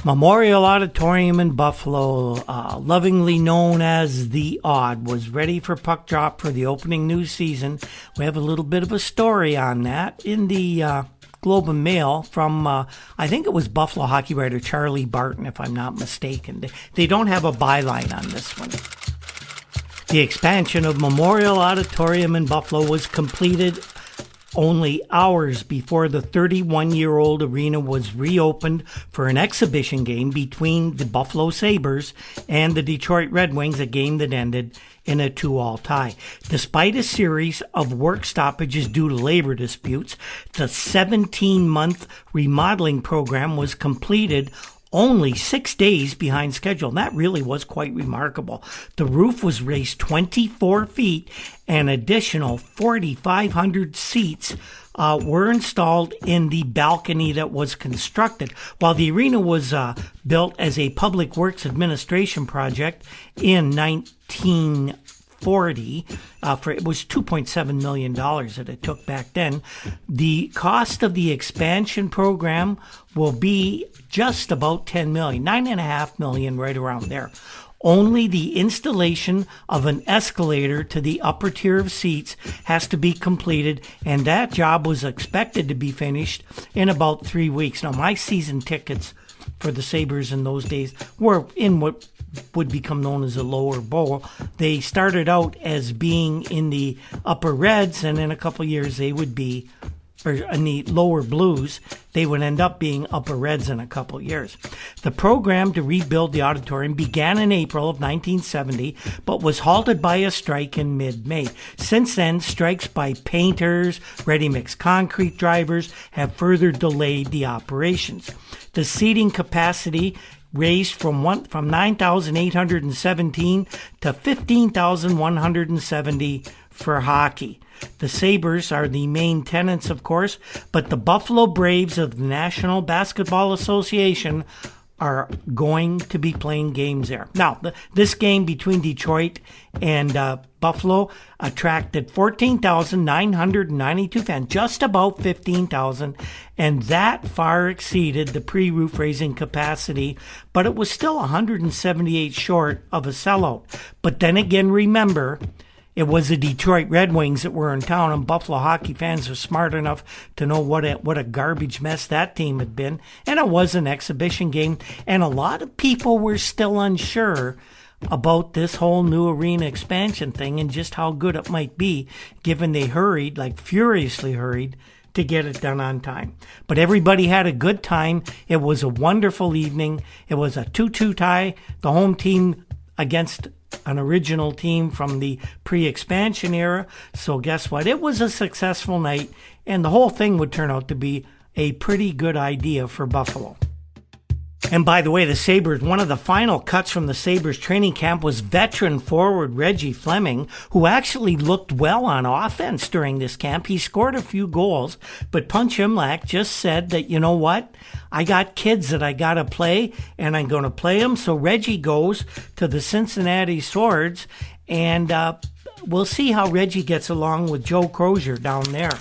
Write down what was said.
Memorial Auditorium in Buffalo, lovingly known as the Aud, was ready for puck drop for the opening new season. We have a little bit of a story on that in the Globe and Mail from, I think it was Buffalo hockey writer Charlie Barton, if I'm not mistaken. They don't have a byline on this one. The expansion of Memorial Auditorium in Buffalo was completed only hours before the 31-year-old arena was reopened for an exhibition game between the Buffalo Sabres and the Detroit Red Wings, a game that ended in a 2-all tie. Despite a series of work stoppages due to labor disputes, the 17-month remodeling program was completed only 6 days behind schedule. And that really was quite remarkable. The roof was raised 24 feet and additional 4,500 seats were installed in the balcony that was constructed. While the arena was built as a public works administration project in 1940, it was $2.7 million that it took back then. The cost of the expansion program will be just about $10 million, $9.5 million, right around there. Only the installation of an escalator to the upper tier of seats has to be completed, and that job was expected to be finished in about 3 weeks. Now, my season tickets for the Sabres in those days were in what would become known as a lower bowl. They started out as being in the upper reds, and in a couple of years they would be, or in the lower blues, they would end up being upper reds in a couple of years. The program to rebuild the auditorium began in April of 1970, but was halted by a strike in mid-May. Since then, strikes by painters, ready-mix concrete drivers have further delayed the operations. The seating capacity raised from 9,817 to 15,170 for hockey. The Sabres are the main tenants, of course, but the Buffalo Braves of the National Basketball Association are going to be playing games there. Now, this game between Detroit and Buffalo attracted 14,992 fans, just about 15,000, and that far exceeded the pre-roof raising capacity, but it was still 178 short of a sellout. But then again, remember, it was the Detroit Red Wings that were in town, and Buffalo hockey fans are smart enough to know what a garbage mess that team had been. And it was an exhibition game, and a lot of people were still unsure about this whole new arena expansion thing and just how good it might be, given they hurried, like furiously hurried, to get it done on time. But everybody had a good time. It was a wonderful evening. It was a 2-2 tie. The home team against an original team from the pre-expansion era. So guess what? It was a successful night, and the whole thing would turn out to be a pretty good idea for Buffalo. And by the way, the Sabres, one of the final cuts from the Sabres training camp was veteran forward Reggie Fleming, who actually looked well on offense during this camp. He scored a few goals, but Punch Imlach just said that, you know what? I got kids that I got to play, and I'm going to play them. So Reggie goes to the Cincinnati Swords, and we'll see how Reggie gets along with Joe Crozier down there.